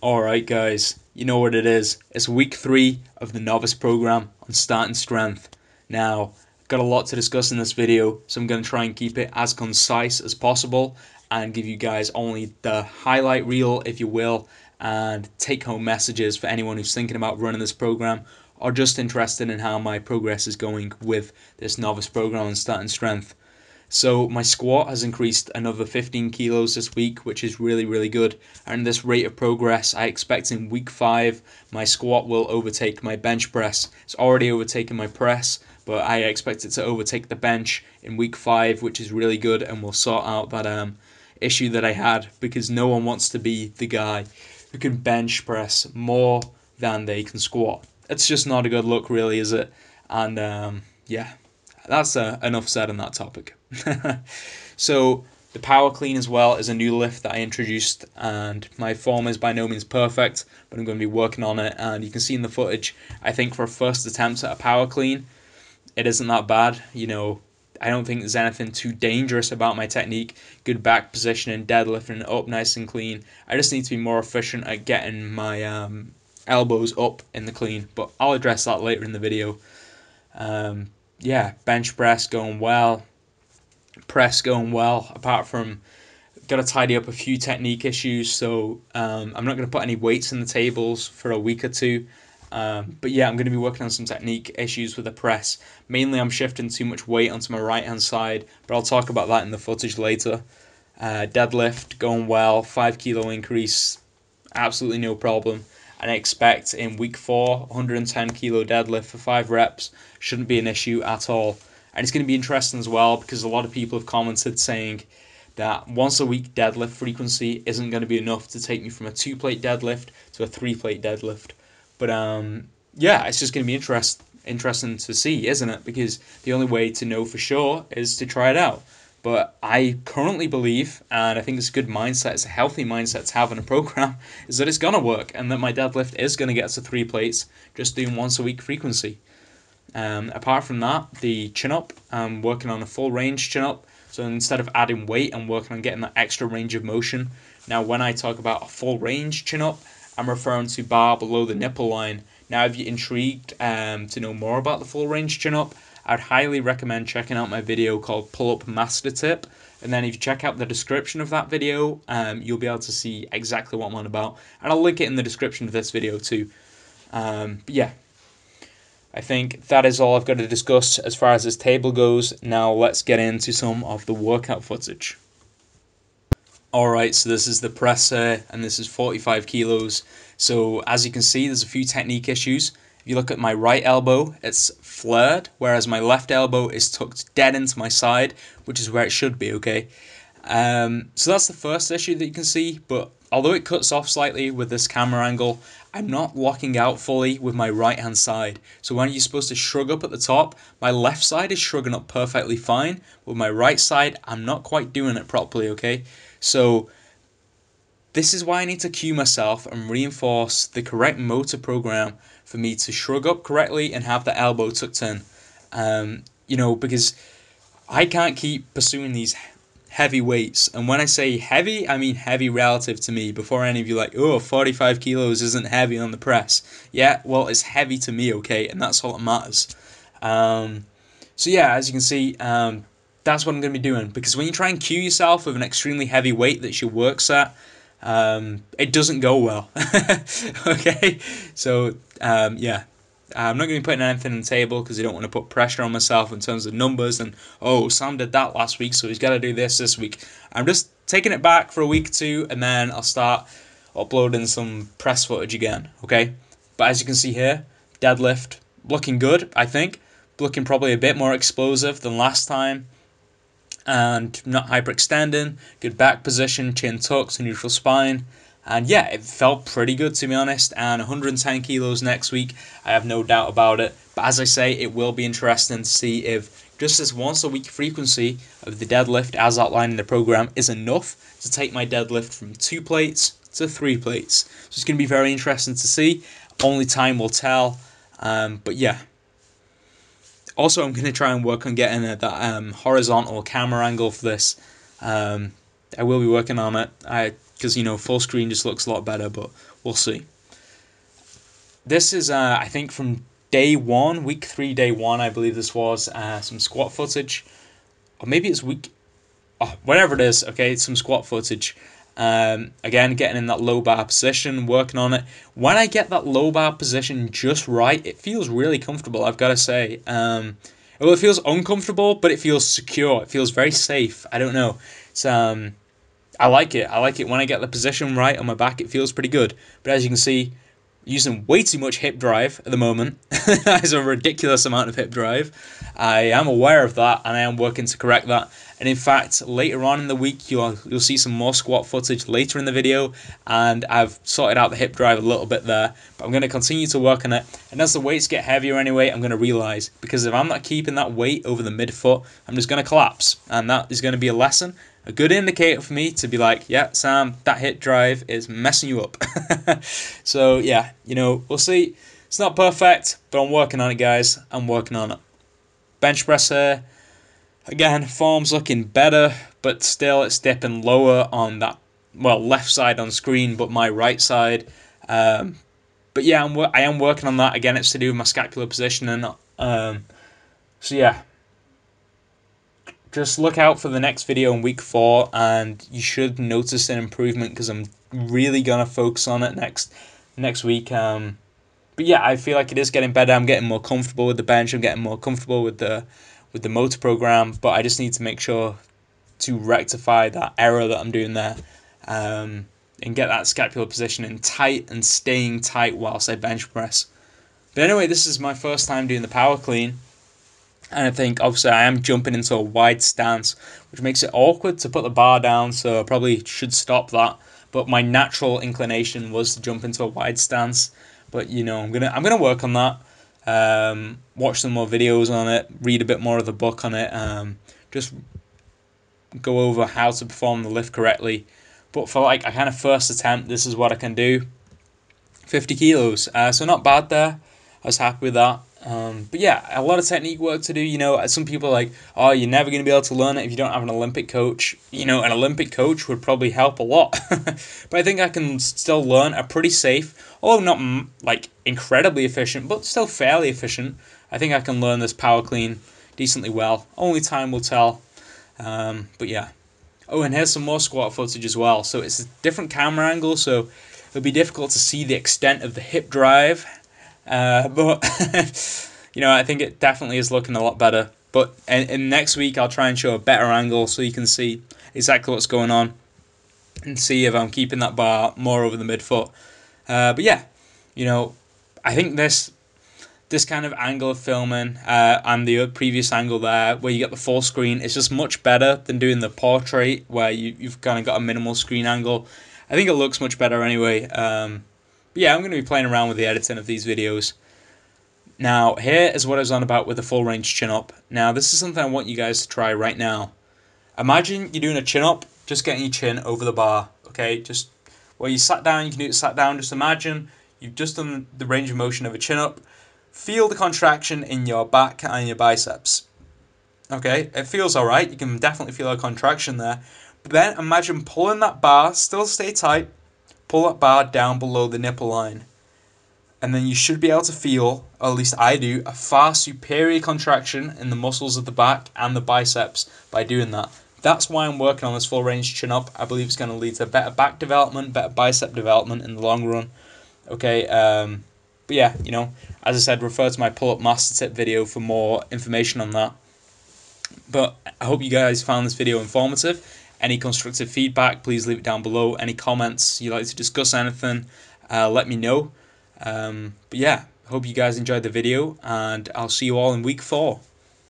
Alright guys, you know what it is. It's week 3 of the Novice program on starting strength. Now, I've got a lot to discuss in this video, so I'm going to try and keep it as concise as possible and give you guys only the highlight reel, if you will, and take home messages for anyone who's thinking about running this program or just interested in how my progress is going with this Novice program on starting strength. So my squat has increased another 15 kilos this week, which is really, really good. And this rate of progress, I expect in week 5, my squat will overtake my bench press. It's already overtaken my press, but I expect it to overtake the bench in week 5, which is really good, and will sort out that issue that I had, because no one wants to be the guy who can bench press more than they can squat. It's just not a good look, really, is it? And yeah, that's enough said on that topic. So the power clean as well is a new lift that I introduced, and my form is by no means perfect, but I'm going to be working on it. And you can see in the footage, I think for a first attempt at a power clean, it isn't that bad. I don't think there's anything too dangerous about my technique. Good back positioning, deadlifting it up nice and clean. I just need to be more efficient at getting my elbows up in the clean, but I'll address that later in the video. Yeah, bench press going well, press going well, apart from got to tidy up a few technique issues. So I'm not going to put any weights in the tables for a week or two. But yeah, I'm going to be working on some technique issues with the press. Mainly, I'm shifting too much weight onto my right hand side, but I'll talk about that in the footage later. Deadlift going well, 5 kilo increase, absolutely no problem. And I expect in week 4, 110 kilo deadlift for 5 reps shouldn't be an issue at all. And it's going to be interesting as well, because a lot of people have commented saying that once a week deadlift frequency isn't going to be enough to take me from a 2 plate deadlift to a 3 plate deadlift. But yeah, it's just going to be interesting to see, isn't it? Because the only way to know for sure is to try it out. But I currently believe, and I think it's a good mindset, it's a healthy mindset to have in a program, is that it's going to work and that my deadlift is going to get to 3 plates just doing once a week frequency. Apart from that, the chin up, I'm working on a full range chin up. So instead of adding weight, I'm working on getting that extra range of motion. Now, when I talk about a full range chin up, I'm referring to bar below the nipple line. Now, if you're intrigued to know more about the full range chin up, I'd highly recommend checking out my video called Pull Up Master Tip. And then if you check out the description of that video, you'll be able to see exactly what I'm on about. And I'll link it in the description of this video too. But yeah, I think that is all I've got to discuss as far as this table goes. Now let's get into some of the workout footage. Alright, so this is the presser, and this is 45 kilos. So as you can see, there's a few technique issues. If you look at my right elbow, it's flared, whereas my left elbow is tucked dead into my side, which is where it should be, okay? So that's the first issue that you can see, but although it cuts off slightly with this camera angle, I'm not locking out fully with my right hand side. So when you're supposed to shrug up at the top, my left side is shrugging up perfectly fine. With my right side, I'm not quite doing it properly, okay? So this is why I need to cue myself and reinforce the correct motor program for me to shrug up correctly and have the elbow tucked in. Because I can't keep pursuing these heavy weights. And when I say heavy, I mean heavy relative to me. Before any of you like, oh, 45 kilos isn't heavy on the press. Yeah, well, it's heavy to me, okay? And that's all that matters. So yeah, as you can see, that's what I'm going to be doing. Because when you try and cue yourself with an extremely heavy weight that's your work set, it doesn't go well. Okay? So, yeah. I'm not going to be putting anything on the table because I don't want to put pressure on myself in terms of numbers and, oh, Sam did that last week, so he's got to do this week. I'm just taking it back for a week or two, and then I'll start uploading some press footage again, okay? But as you can see here, deadlift looking good, I think. Looking probably a bit more explosive than last time. And not hyperextending, good back position, chin tucks, neutral spine. And yeah, it felt pretty good, to be honest. And 110 kilos next week, I have no doubt about it. But as I say, it will be interesting to see if just this once a week frequency of the deadlift, as outlined in the program, is enough to take my deadlift from 2 plates to 3 plates. So it's going to be very interesting to see. Only time will tell. But yeah. Also, I'm going to try and work on getting that horizontal camera angle for this. I will be working on it. I because full screen just looks a lot better, but we'll see. This is I think from day 1, week 3, day 1, I believe this was some squat footage, or maybe it's whatever it is. Okay, it's some squat footage. Again, getting in that low bar position, working on it. When I get that low bar position just right, it feels really comfortable, I've got to say. Well, it feels uncomfortable, but it feels secure. It feels very safe. I don't know. It's I like it. I like it when I get the position right on my back. It feels pretty good. But as you can see, using way too much hip drive at the moment. That is a ridiculous amount of hip drive. I am aware of that, and I am working to correct that. And in fact, later on in the week, you'll see some more squat footage later in the video, and I've sorted out the hip drive a little bit there. But I'm going to continue to work on it. And as the weights get heavier anyway, I'm going to realise, because if I'm not keeping that weight over the midfoot, I'm just going to collapse. And that is going to be a lesson. A good indicator for me to be like, yeah, Sam, that hip drive is messing you up. So, yeah, we'll see. It's not perfect, but I'm working on it, guys. I'm working on it. Bench press here. Again, form's looking better, but still it's dipping lower on that, left side on screen, but my right side. But yeah, I am working on that. Again, it's to do with my scapular positioning. So, yeah. Just look out for the next video in week 4, and you should notice an improvement, because I'm really gonna focus on it next week. But yeah, I feel like it is getting better. I'm getting more comfortable with the bench. I'm getting more comfortable with the motor program. But I just need to make sure to rectify that error that I'm doing there, and get that scapular positioning tight and staying tight whilst I bench press. But anyway, this is my first time doing the power clean. And I think, obviously, I am jumping into a wide stance, which makes it awkward to put the bar down, so I probably should stop that. But my natural inclination was to jump into a wide stance. But, I'm gonna work on that. Watch some more videos on it, read a bit more of the book on it, just go over how to perform the lift correctly. But for a kind of first attempt, this is what I can do. 50 kilos, so not bad there. I was happy with that. But yeah, a lot of technique work to do. Some people are like, oh, you're never going to be able to learn it if you don't have an Olympic coach. An Olympic coach would probably help a lot. But I think I can still learn a pretty safe, although not incredibly efficient, but still fairly efficient. I think I can learn this power clean decently well. Only time will tell. But yeah. Oh, and here's some more squat footage as well. So it's a different camera angle, so it'll be difficult to see the extent of the hip drive. But I think it definitely is looking a lot better. But in next week, I'll try and show a better angle so you can see exactly what's going on and see if I'm keeping that bar more over the midfoot. But yeah, I think this kind of angle of filming and the previous angle there, where you get the full screen, is just much better than doing the portrait where you've kind of got a minimal screen angle. I think it looks much better anyway. Yeah, I'm going to be playing around with the editing of these videos. Now, here is what I was on about with the full range chin-up. Now, this is something I want you guys to try right now. Imagine you're doing a chin-up, just getting your chin over the bar, okay? Just where you sat down, you can do it sat down. Just imagine you've just done the range of motion of a chin-up. Feel the contraction in your back and your biceps. Okay, it feels alright. You can definitely feel a contraction there. But then imagine pulling that bar, still stay tight, pull that bar down below the nipple line. And then you should be able to feel, or at least I do, a far superior contraction in the muscles of the back and the biceps by doing that. That's why I'm working on this full range chin up. I believe it's going to lead to better back development, better bicep development in the long run. Okay, but yeah, as I said, refer to my pull-up master tip video for more information on that. But I hope you guys found this video informative. Any constructive feedback, please leave it down below. Any comments, you'd like to discuss anything, let me know. But yeah, hope you guys enjoyed the video, and I'll see you all in week 4.